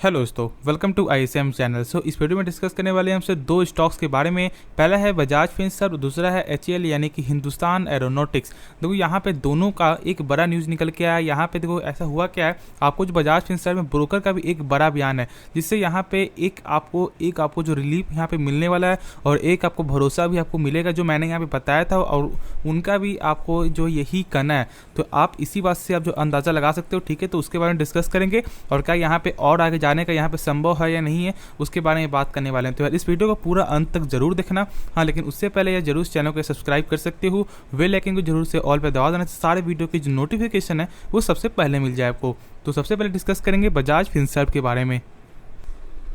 Hello दोस्तों, welcome to ISM channel. इस video में डिस्कस करने वाले हैं हमसे दो स्टॉक्स के बारे में। पहला है बजाज फिनसर्व, दूसरा है एचएएल यानी कि हिंदुस्तान एरोनॉटिक्स। देखो यहाँ पे दोनों का एक बड़ा न्यूज़ निकल के आया। यहाँ पे देखो ऐसा हुआ क्या है, आपको जो बजाज फिनसर्व में ब्रोकर का भी एक बड़ा बयान है, जिससे यहाँ पे एक आपको जो रिलीफ यहाँ पे मिलने वाला है और एक आपको भरोसा भी आपको मिलेगा, जो मैंने यहाँ पे बताया था और उनका भी आपको जो यही करना है। तो आप इसी बात से आप जो अंदाज़ा लगा सकते हो, ठीक है। तो उसके बारे में डिस्कस करेंगे और क्या यहाँ पे और आगे जाने का यहाँ पे संभव है या नहीं है, उसके बारे में बात करने वाले हैं। तो यार इस वीडियो को पूरा अंत तक जरूर देखना। हाँ, लेकिन उससे पहले यार जरूर इस चैनल को सब्सक्राइब कर सकते हो, बेल आइकन को जरूर से ऑल पे दबा देना, सारे वीडियो की जो नोटिफिकेशन है वो सबसे पहले मिल जाए आपको। तो सबसे पहले डिस्कस करेंगे बजाज फिनसर्व के बारे में।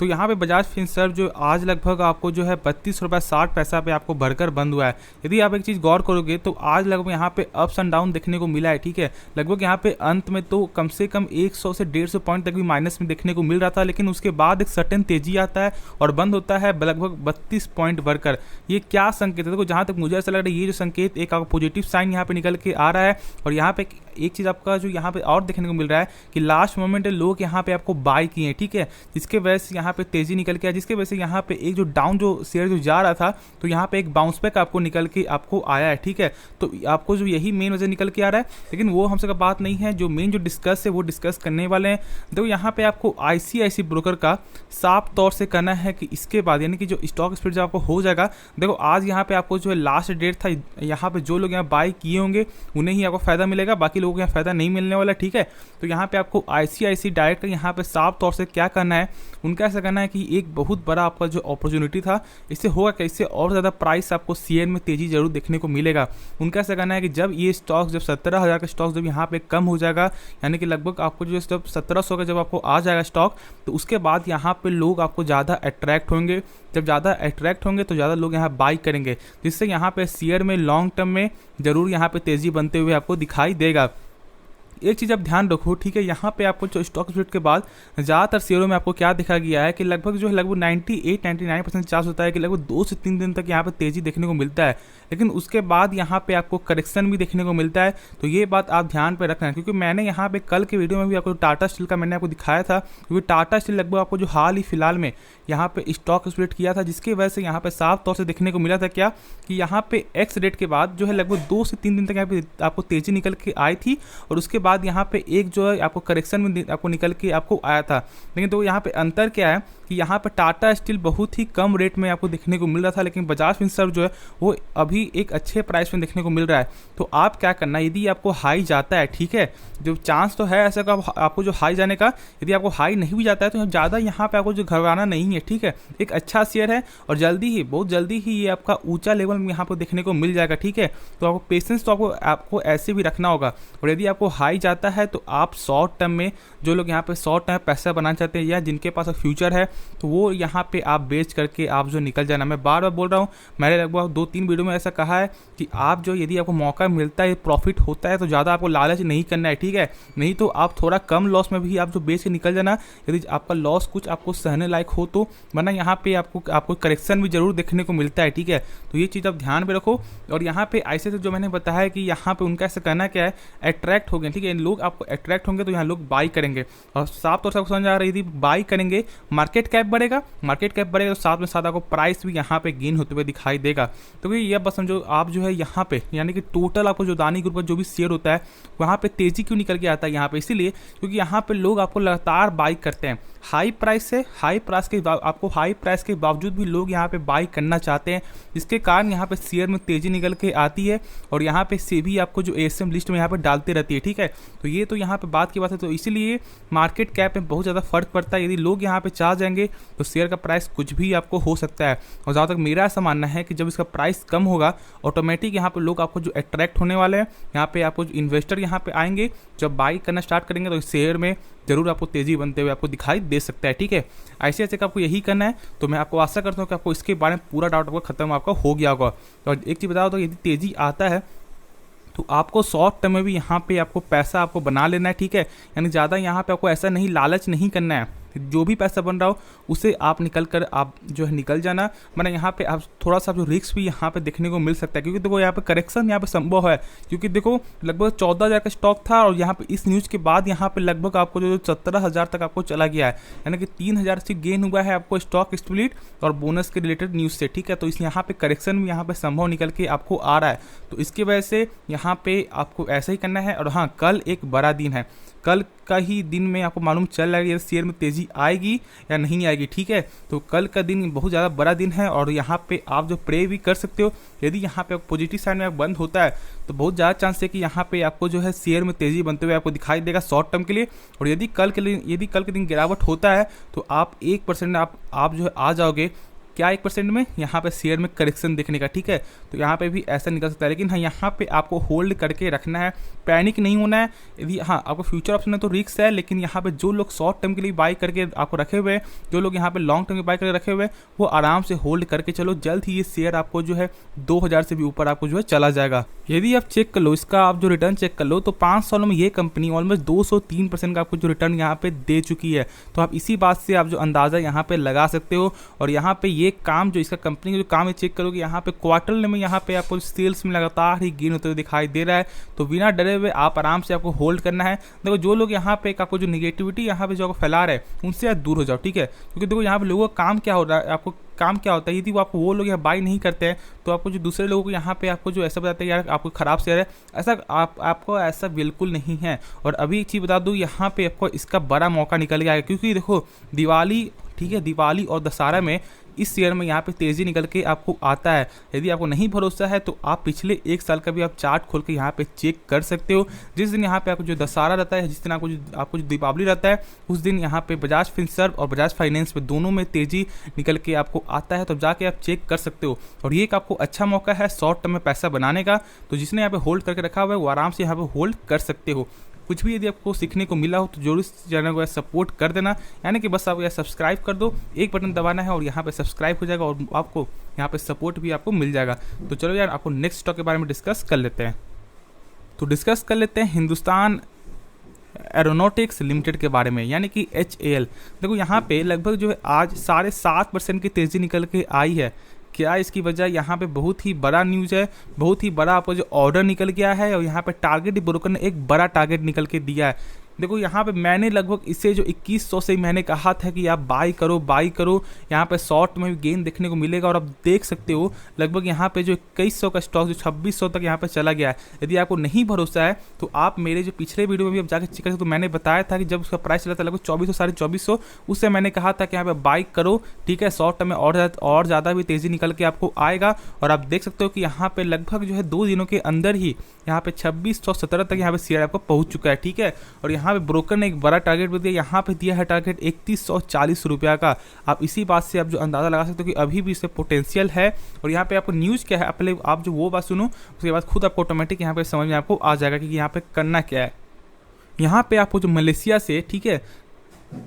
तो यहाँ पे बजाज फिनसर्व जो आज लगभग आपको जो है 32 रुपये 60 पैसा पे आपको भरकर बंद हुआ है। यदि आप एक चीज़ गौर करोगे तो आज लगभग यहाँ पे अप्स एंड डाउन देखने को मिला है, ठीक है। लगभग यहाँ पे अंत में तो कम से कम 100 से 150 पॉइंट तक भी माइनस में देखने को मिल रहा था, लेकिन उसके बाद एक सर्टेन तेजी आता है और बंद होता है लगभग 32 पॉइंट भरकर। ये क्या संकेत है? देखो जहाँ तक मुझे ऐसा लग रहा है, ये जो संकेत एक आपको पॉजिटिव साइन यहाँ पे निकल के आ रहा है। और यहाँ पे एक चीज़ आपका जो यहाँ पे और देखने को मिल रहा है कि लास्ट मोमेंट लोग यहाँ पे आपको बाय किए हैं, ठीक है, जिसके वजह से यहाँ पे तेजी निकल के आया, जिसके वजह से यहाँ पे एक जो डाउन जो शेयर जो जा रहा था, तो यहाँ पे एक बाउंस बैक आपको निकल के आपको आया है, ठीक है। तो आपको जो यही मेन वजह निकल के आ रहा है, लेकिन वो हमसे का बात नहीं है। जो मेन जो डिस्कस है वो डिस्कस करने वाले हैं। देखो यहाँ पे आपको आईसीआईसी ब्रोकर का साफ तौर से करना है कि इसके बाद यानी कि जो स्टॉक स्प्लिट जब आपको हो जाएगा, देखो आज यहाँ पे आपको जो है लास्ट डेट था, यहाँ पे जो लोग यहाँ बाय किए होंगे उन्हें ही आपको फायदा मिलेगा, बाकी लोगों को यहाँ फायदा नहीं मिलने वाला, ठीक है। तो यहाँ पे आपको आईसीआईसी डायरेक्ट का यहाँ पे साफ तौर से क्या करना है, उनका ऐसा करना है कि एक बहुत बड़ा आपका जो अपॉर्चुनिटी था, इससे होगा क्या, इससे और ज़्यादा प्राइस आपको शेयर में तेजी जरूर देखने को मिलेगा। उनका ऐसा कहना है कि जब ये स्टॉक जब 17,000 का स्टॉक जब यहाँ पे कम हो जाएगा, यानी कि लगभग आपको जो जब 1700 का जब आपको आ जाएगा स्टॉक, तो उसके बाद यहाँ पे लोग आपको ज़्यादा अट्रैक्ट होंगे। जब ज़्यादा अट्रैक्ट होंगे तो ज़्यादा लोग यहाँ बाई करेंगे, जिससे यहाँ पे शेयर में लॉन्ग टर्म में जरूर यहाँ पे तेज़ी बनते हुए आपको दिखाई देगा। एक चीज़ आप ध्यान रखो, ठीक है, यहाँ पे आपको जो स्टॉक स्प्लिट के बाद ज़्यादातर शेयरों में आपको क्या देखा गया है कि लगभग जो है लगभग 98-99% चांस होता है कि लगभग 2 से 3 दिन तक यहाँ पे तेज़ी देखने को मिलता है, लेकिन उसके बाद यहाँ पे आपको करेक्शन भी देखने को मिलता है। तो ये बात आप ध्यान पे रखना है, क्योंकि मैंने यहाँ पे कल के वीडियो में भी आपको टाटा स्टील का मैंने आपको दिखाया था, क्योंकि टाटा स्टील लगभग आपको जो हाल ही फिलहाल में यहाँ पे स्टॉक स्प्लिट किया था, जिसकी वजह से यहाँ पे साफ तौर से देखने को मिला था क्या कि यहाँ पे एक्स डेट के बाद जो है लगभग 2 से 3 दिन तक यहाँ पे आपको तेज़ी निकल के आई थी, और उसके बाद यहाँ पे एक जो है आपको करेक्शन में आपको निकल के आपको आया था। लेकिन तो यहाँ पे अंतर क्या है कि यहाँ पे टाटा स्टील बहुत ही कम रेट में आपको देखने को मिल रहा था, लेकिन बजाज फिनसर्व जो है वो अभी एक अच्छे प्राइस में देखने को मिल रहा है। तो आप क्या करना, यदि आपको हाई जाता है, ठीक है, जो चांस तो है ऐसा का आपको जो हाई जाने का, यदि आपको हाई नहीं भी जाता है तो ज़्यादा यहाँ पे आपको जो घबराना नहीं है, ठीक है। एक अच्छा शेयर है और जल्दी ही बहुत जल्दी ही ये आपका ऊंचा लेवल में यहाँ पर देखने को मिल जाएगा, ठीक है। तो आपको पेशेंस तो आपको ऐसे भी रखना होगा। और यदि आपको हाई जाता है तो आप शॉर्ट टर्म में जो लोग यहाँ पे शॉर्ट टर्म पैसा बनाना चाहते हैं या जिनके पास फ्यूचर है, तो वो यहाँ पे आप बेच करके आप जो निकल जाना। मैं बार बार बोल रहा हूँ, मैंने लगभग 2-3 वीडियो में ऐसा कहा है कि आप जो यदि आपको मौका मिलता है, प्रॉफिट होता है, तो ज़्यादा आपको लालच नहीं करना है, ठीक है। नहीं तो आप थोड़ा कम लॉस में भी आप जो बेच के निकल जाना, यदि आपका लॉस कुछ आपको सहने लायक हो तो, वरना यहाँ पे आपको करेक्शन भी जरूर देखने को मिलता है, ठीक है। तो ये चीज़ आप ध्यान में रखो। और यहाँ पे ऐसे तो जो मैंने बताया कि यहाँ पे उनका ऐसा कहना क्या है, अट्रैक्ट हो गए, ठीक है, लोग आपको अट्रैक्ट होंगे तो यहाँ लोग बाई करेंगे। और साफ तौर से आपको समझ आ रहा है, यदि बाई करेंगे मार्केट कैप बढ़ेगा तो साथ में साथ आपको प्राइस भी यहाँ पे गेन होते हुए दिखाई देगा। तो ये बस समझो आप जो है यहाँ पे यानी कि टोटल आपको जो अदानी ग्रुप का जो भी शेयर होता है वहाँ पे तेजी क्यों निकल के आता है यहाँ पे, इसीलिए क्योंकि यहाँ पे लोग आपको लगातार बाई करते हैं। हाई प्राइस के बावजूद भी लोग यहाँ पे बाई करना चाहते हैं, जिसके कारण यहाँ पे शेयर में तेजी निकल के आती है और यहाँ पे सेबी आपको जो एएसएम लिस्ट में यहाँ पे डालते रहती है, ठीक है। तो ये तो यहाँ पे बात की बात है। तो इसीलिए मार्केट कैप में बहुत ज़्यादा फर्क पड़ता है। यदि लोग यहाँ पे चाह जाएंगे तो शेयर का प्राइस कुछ भी आपको हो सकता है। और जहाँ तक मेरा ऐसा मानना है कि जब इसका प्राइस कम होगा, ऑटोमेटिक यहाँ पे लोग आपको जो अट्रैक्ट होने वाले हैं, यहाँ पे आपको जो इन्वेस्टर यहाँ पे आएंगे, जब बाई करना स्टार्ट करेंगे तो शेयर में जरूर आपको तेजी बनते हुए आपको दिखाई दे सकता है, ठीक है। ऐसे ऐसे आपको यही करना है। तो मैं आपको आशा करता हूँ कि आपको इसके बारे में पूरा डाउट आपको खत्म आपका हो गया होगा। और एक चीज़ बताओ, तो यदि तेजी आता है तो आपको शॉर्ट टर्म में भी यहाँ पे आपको पैसा आपको बना लेना है, ठीक है। यानी ज़्यादा यहाँ पे आपको ऐसा नहीं लालच नहीं करना है। जो भी पैसा बन रहा हो उसे आप निकल कर आप जो है निकल जाना, वरना यहाँ पे आप थोड़ा सा जो रिस्क भी यहाँ पे देखने को मिल सकता है, क्योंकि देखो यहाँ पे करेक्शन यहाँ पे संभव है, क्योंकि देखो लगभग 14,000 का स्टॉक था और यहाँ पे इस न्यूज़ के बाद यहाँ पे लगभग आपको जो 17,000 तक आपको चला गया है, यानी कि 3,000 से गेन हुआ है आपको स्टॉक स्प्लिट और बोनस के रिलेटेड न्यूज़ से, ठीक है। तो इस यहाँ पे करेक्शन भी यहाँ पे संभव निकल के आपको आ रहा है, तो इसकी वजह से यहाँ पे आपको ऐसा ही करना है। और हाँ, कल एक बड़ा दिन है, कल का ही दिन में आपको मालूम चल रहा है ये शेयर में तेज़ी आएगी या नहीं आएगी, ठीक है। तो कल का दिन बहुत ज़्यादा बड़ा दिन है और यहाँ पे आप जो प्रे भी कर सकते हो, यदि यहाँ पे पॉजिटिव साइड में बंद होता है तो बहुत ज़्यादा चांस है कि यहाँ पे आपको जो है शेयर में तेज़ी बनते हुए आपको दिखाई देगा शॉर्ट टर्म के लिए। और यदि कल के दिन गिरावट होता है तो आप 1% आप जो है आ जाओगे, क्या 1% में यहाँ पे शेयर में करेक्शन देखने का, ठीक है। तो यहाँ पे भी ऐसा निकल सकता है, लेकिन हाँ यहाँ पे आपको होल्ड करके रखना है, पैनिक नहीं होना है। यदि हाँ आपको फ्यूचर ऑप्शन है तो रिस्क है, लेकिन यहाँ पे जो लोग शॉर्ट टर्म के लिए बाई करके आपको रखे हुए हैं, जो लोग यहाँ पे लॉन्ग टर्म के बाई करके रखे हुए हैं, वो आराम से होल्ड करके चलो, जल्द ही ये शेयर आपको जो है 2,000 से भी ऊपर आपको जो है चला जाएगा। यदि आप चेक कर लो इसका, आप जो रिटर्न चेक कर लो तो 5 सालों में ये कंपनी ऑलमोस्ट 203% का आपको जो रिटर्न यहाँ पे दे चुकी है। तो आप इसी बात से आप जो अंदाज़ा यहाँ पे लगा सकते हो। और यहाँ पे ये काम जो इसका कंपनी का जो काम है चेक करोगे, यहाँ पे क्वार्टर में यहाँ पे आपको सेल्स में लगातार ही गेन होते हुए दिखाई दे रहा है। तो बिना डरे हुए आप आराम से आपको होल्ड करना है। देखो जो लोग यहाँ पे आपको जो निगेटिविटी यहाँ पे जो फैला रहे हैं उनसे आप दूर हो जाओ, ठीक है। क्योंकि देखो यहाँ पे लोगों का काम क्या हो रहा है, आपको काम क्या होता है, यदि वो आपको वो लोग यहाँ बाई नहीं करते हैं तो आपको जो दूसरे लोगों को यहाँ पे आपको जो ऐसा बताते हैं यार आपको ख़राब शेयर है, ऐसा आपको ऐसा बिल्कुल नहीं है। और अभी एक चीज़ बता दूँ, यहाँ पे आपको इसका बड़ा मौका निकल गया है, क्योंकि देखो दिवाली, ठीक है, दिवाली और दशहरा में इस शेयर में यहाँ पे तेज़ी निकल के आपको आता है। यदि आपको नहीं भरोसा है तो आप पिछले 1 साल का भी आप चार्ट खोल के यहाँ पे चेक कर सकते हो। जिस दिन यहाँ पे आपको जो दशहरा रहता है, जिस दिन आपको जो दीपावली रहता है, उस दिन यहाँ पे बजाज फिनसर्व और बजाज फाइनेंस पे दोनों में तेज़ी निकल के आपको आता है। तो जाके आप चेक कर सकते हो। और ये एक आपको अच्छा मौका है शॉर्ट टर्म में पैसा बनाने का। तो जिसने यहाँ पे होल्ड करके रखा हुआ है वो आराम से यहाँ पे होल्ड कर सकते हो। कुछ भी यदि आपको सीखने को मिला हो तो जरूर इस चैनल को सपोर्ट कर देना, यानी कि बस आप यह सब्सक्राइब कर दो, एक बटन दबाना है और यहाँ पे सब्सक्राइब हो जाएगा और आपको यहाँ पे सपोर्ट भी आपको मिल जाएगा। तो चलो यार आपको नेक्स्ट स्टॉक के बारे में डिस्कस कर लेते हैं। तो डिस्कस कर लेते हैं हिंदुस्तान एरोनॉटिक्स लिमिटेड के बारे में, यानी कि HAL। देखो यहाँ पे लगभग जो है आज 7.5% की तेज़ी निकल के आई है। क्या इसकी वजह, यहाँ पे बहुत ही बड़ा न्यूज़ है, बहुत ही बड़ा आपको जो ऑर्डर निकल गया है और यहाँ पे टारगेट ब्रोकर ने एक बड़ा टारगेट निकल के दिया है। देखो यहाँ पे मैंने लगभग इसे जो 2100 से मैंने कहा था कि आप बाई करो, यहाँ पे शॉर्ट में भी गेन देखने को मिलेगा। और आप देख सकते हो लगभग यहाँ पे जो 2100 का स्टॉक जो 2600 तक यहाँ पे चला गया है। यदि आपको नहीं भरोसा है तो आप मेरे जो पिछले वीडियो में भी आप जाकर चेक कर सकते हो। तो मैंने बताया था कि जब उसका प्राइस चला था लगभग 2400 2450, उससे मैंने कहा था कि यहाँ पे बाई करो, ठीक है। शॉर्ट टर्म में और ज़्यादा भी तेज़ी निकल के आपको आएगा। और आप देख सकते हो कि यहाँ पे लगभग जो है 2 दिनों के अंदर ही यहाँ पे 2617 तक यहाँ पे शेयर आपको पहुँच चुका है, ठीक है। और यहाँ पे ब्रोकर ने एक बड़ा टारगेट भी दिया, यहाँ पे दिया है टारगेट 3140 रुपया का। आप इसी बात से आप जो अंदाज़ा लगा सकते हो कि अभी भी इससे पोटेंशियल है। और यहाँ पे आपको न्यूज़ क्या है, पहले आप जो वो बात सुनो, उसके बाद खुद आपको ऑटोमेटिक यहाँ पे समझ में आपको आ जाएगा कि यहाँ पे करना क्या है। यहाँ पे आपको जो मलेशिया से, ठीक है,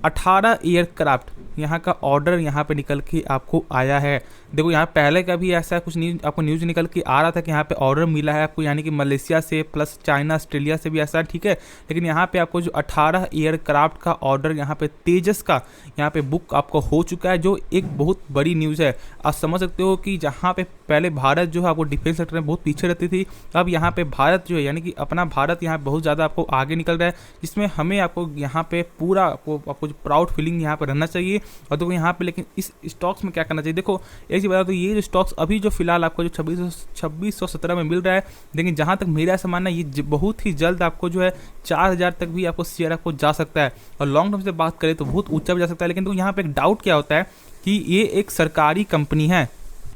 18 एयरक्राफ्ट यहाँ का ऑर्डर यहाँ पे निकल के आपको आया है। देखो यहाँ पहले का भी ऐसा कुछ आपको न्यूज़ निकल के आ रहा था कि यहाँ पे ऑर्डर मिला है आपको, यानी कि मलेशिया से प्लस चाइना ऑस्ट्रेलिया से भी ऐसा, ठीक है। लेकिन यहाँ पे आपको जो 18 एयरक्राफ्ट का ऑर्डर यहाँ पे तेजस का यहाँ पे बुक आपको हो चुका है, जो एक बहुत बड़ी न्यूज़ है। आप समझ सकते हो कि जहाँ पे पहले भारत जो है आपको डिफेंस सेक्टर में बहुत पीछे रहती थी, अब यहाँ पे भारत जो है यानी कि अपना भारत यहाँ बहुत ज़्यादा आपको आगे निकल रहा है, जिसमें हमें आपको यहाँ पे पूरा आपको जो प्राउड फीलिंग यहाँ पे रहना चाहिए। और देखो यहाँ पे लेकिन इस स्टॉक्स में क्या करना चाहिए, देखो एक चीज़ बता दो, ये जो स्टॉक्स अभी जो फिलहाल आपको जो 2617 में मिल रहा है, लेकिन जहाँ तक मेरा ऐसा मानना है ये बहुत ही जल्द आपको जो है 4000 तक भी आपको शेयर आपको जा सकता है। और लॉन्ग टर्म से बात करें तो बहुत ऊंचा भी जा सकता है। लेकिन तो यहाँ पे एक डाउट क्या होता है कि ये एक सरकारी कंपनी है,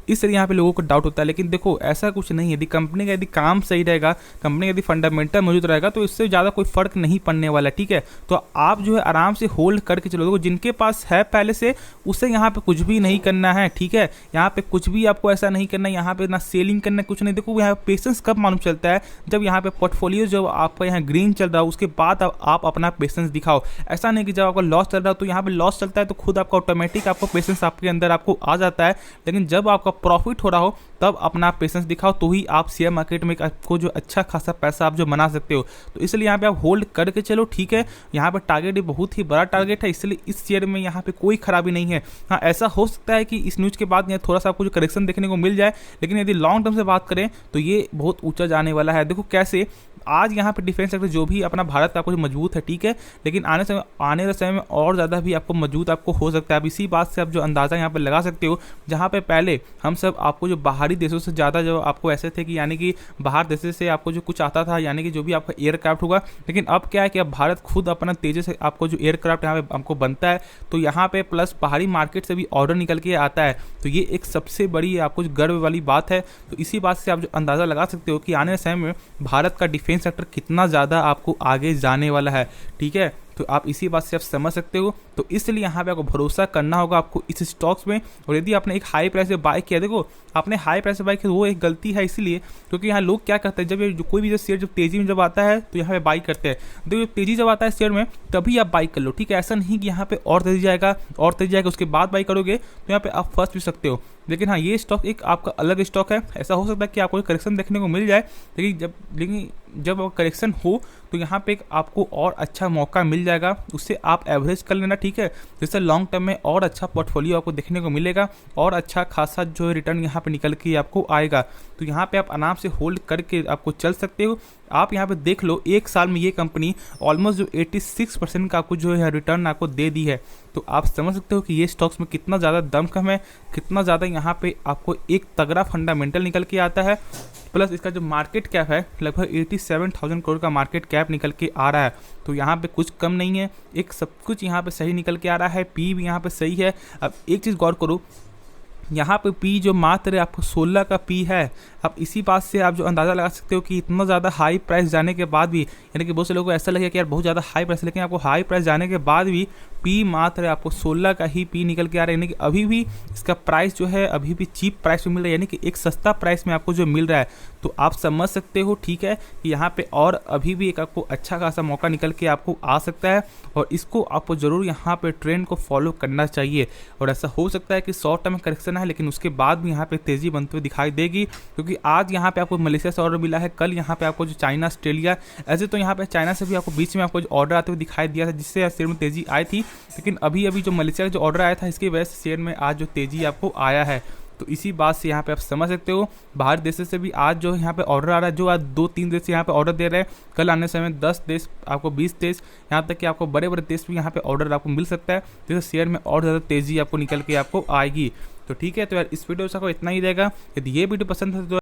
इसलिए यहाँ पे लोगों को डाउट होता है। लेकिन देखो ऐसा कुछ नहीं है, यदि कंपनी का यदि काम सही रहेगा, कंपनी का यदि फंडामेंटल मौजूद रहेगा तो इससे ज़्यादा कोई फर्क नहीं पड़ने वाला, ठीक है। तो आप जो है आराम से होल्ड करके चलो। देखो जिनके पास है पहले से, उसे यहाँ पे कुछ भी नहीं करना है, ठीक है। यहाँ पे कुछ भी आपको ऐसा नहीं करना है, यहाँ पे ना सेलिंग करना, कुछ नहीं। देखो यहाँ पेशेंस कब मालूम चलता है, जब यहाँ पे पोर्टफोलियो जब आपका यहाँ ग्रीन चल रहा है उसके बाद आप अपना पेशेंस दिखाओ। ऐसा नहीं कि जब आपका लॉस चल रहा है तो यहाँ पे लॉस चलता है तो खुद आपका ऑटोमेटिक आपको पेशेंस आपके अंदर आपको आ जाता है। लेकिन जब आपका प्रॉफिट हो रहा हो तब अपना पेशेंस दिखाओ, तो ही आप शेयर मार्केट में आपको जो अच्छा खासा पैसा आप जो बना सकते हो। तो इसलिए यहाँ पे आप होल्ड करके चलो, ठीक है। यहाँ पे टारगेट बहुत ही बड़ा टारगेट है, इसलिए इस शेयर में यहाँ पे कोई खराबी नहीं है। हाँ, ऐसा हो सकता है कि इस न्यूज़ के बाद यहाँ थोड़ा सा आपको जो करेक्शन देखने को मिल जाए, लेकिन यदि लॉन्ग टर्म से बात करें तो ये बहुत ऊंचा जाने वाला है। देखो कैसे आज यहाँ पे डिफेंस सेक्टर जो भी अपना भारत का आपको मजबूत है, ठीक है, लेकिन आने वाले समय में और ज़्यादा भी आपको मजबूत आपको हो सकता है। अब इसी बात से आप जो अंदाज़ा यहाँ पे लगा सकते हो, जहाँ पे पहले हम सब आपको जो बाहरी देशों से ज़्यादा जो आपको ऐसे थे कि यानी कि बाहर देशों से आपको जो कुछ आता था, यानी कि जो भी आपका एयरक्राफ्ट होगा, लेकिन अब क्या है कि अब भारत खुद अपना तेज़ी से आपको जो एयरक्राफ्ट यहाँ पे हमको बनता है, तो यहाँ पे प्लस बाहरी मार्केट से भी ऑर्डर निकल के आता है। तो ये एक सबसे बड़ी आपको गर्व वाली बात है। तो इसी बात से आप जो अंदाज़ा लगा सकते हो कि आने समय में भारत का डिफेंस सेक्टर कितना ज़्यादा आपको आगे जाने वाला है, ठीक है। तो आप इसी बात से आप समझ सकते हो। तो इसलिए यहाँ पे आपको भरोसा करना होगा आपको इस स्टॉक्स में। और यदि आपने एक हाई प्राइस से बाय किया, देखो आपने हाई प्राइस से बाय किया, वो एक गलती है, इसलिए क्योंकि यहाँ लोग क्या करते हैं, जब ये कोई भी जो शेयर जब तेजी में जब आता है तो यहाँ पे बाई करते हैं। देखो तेजी जब आता है शेयर में तभी आप बाई कर लो, ठीक है। ऐसा नहीं कि यहाँ पे और तेजी जाएगा उसके बाद बाई करोगे तो यहाँ पे आप फंस भी सकते हो। लेकिन हाँ, ये स्टॉक एक आपका अलग स्टॉक है। ऐसा हो सकता है कि आपको करेक्शन देखने को मिल जाए, लेकिन जब करेक्शन हो तो यहाँ पे एक आपको और अच्छा मौका मिल जाएगा, उससे आप एवरेज कर लेना, ठीक है। जिससे लॉन्ग टर्म में और अच्छा पोर्टफोलियो आपको देखने को मिलेगा और अच्छा खासा जो रिटर्न यहाँ पे निकल के आपको आएगा। तो यहाँ पे आप आराम से होल्ड करके आपको चल सकते हो। आप यहाँ पे देख लो, एक साल में ये कंपनी ऑलमोस्ट जो 86% का आपको जो है रिटर्न आपको दे दी है। तो आप समझ सकते हो कि ये स्टॉक्स में कितना ज़्यादा दमखम है, कितना ज़्यादा यहाँ पे आपको एक तगड़ा फंडामेंटल निकल के आता है। प्लस इसका जो मार्केट कैप है लगभग 87,000 करोड़ का मार्केट कैप निकल के आ रहा है। तो यहाँ पे कुछ कम नहीं है, एक सब कुछ यहाँ पे सही निकल के आ रहा है। पी भी यहाँ पे सही है। अब एक चीज़ गौर करो, यहाँ पे पी जो मात्र आपको 16 का पी है। अब इसी बात से आप जो अंदाज़ा लगा सकते हो कि इतना ज़्यादा हाई प्राइस जाने के बाद भी, यानी कि बहुत से लोगों को ऐसा लगेगा कि यार बहुत ज़्यादा हाई प्राइस, लेकिन आपको हाई प्राइस जाने के बाद भी पी मात्र आपको 16 का ही पी निकल के आ रहा है। यानी कि अभी भी इसका प्राइस जो है अभी भी चीप प्राइस में मिल रहा है, यानी कि एक सस्ता प्राइस में आपको जो मिल रहा है। तो आप समझ सकते हो, ठीक है, कि यहाँ पे और अभी भी एक आपको अच्छा खासा मौका निकल के आपको आ सकता है और इसको आपको ज़रूर यहाँ पे ट्रेंड को फॉलो करना चाहिए। और ऐसा हो सकता है कि शॉर्ट टर्म करेक्शन है, लेकिन उसके बाद भी यहाँ पे तेज़ी बनते हुए दिखाई देगी, क्योंकि आज यहाँ पे आपको मलेशिया से ऑर्डर मिला है, कल यहाँ पे आपको जो चाइना, ऑस्ट्रेलिया, ऐसे तो यहाँ पे चाइना से भी आपको बीच में आपको जो ऑर्डर आते हुए दिखाई दिया था, जिससे शेयर में तेज़ी आई थी। लेकिन अभी जो मलेशिया का जो ऑर्डर आया था, इसकी वजह से शेयर में आज जो तेज़ी आपको आया है। तो इसी बात से यहाँ पे आप समझ सकते हो, बाहर देशों से भी आज जो यहाँ पे ऑर्डर आ रहा है, जो आज 2-3 देश यहाँ पे ऑर्डर दे रहे हैं, कल आने समय 10 देश, आपको 20 देश, यहाँ तक कि आपको बड़े बड़े देश भी यहाँ पे ऑर्डर आपको मिल सकता है, जिससे शेयर में और ज़्यादा तेज़ी आपको निकल के आपको आएगी। तो ठीक है, तो यार इस वीडियो से आपको इतना ही रहेगा। यदि ये वीडियो पसंद है तो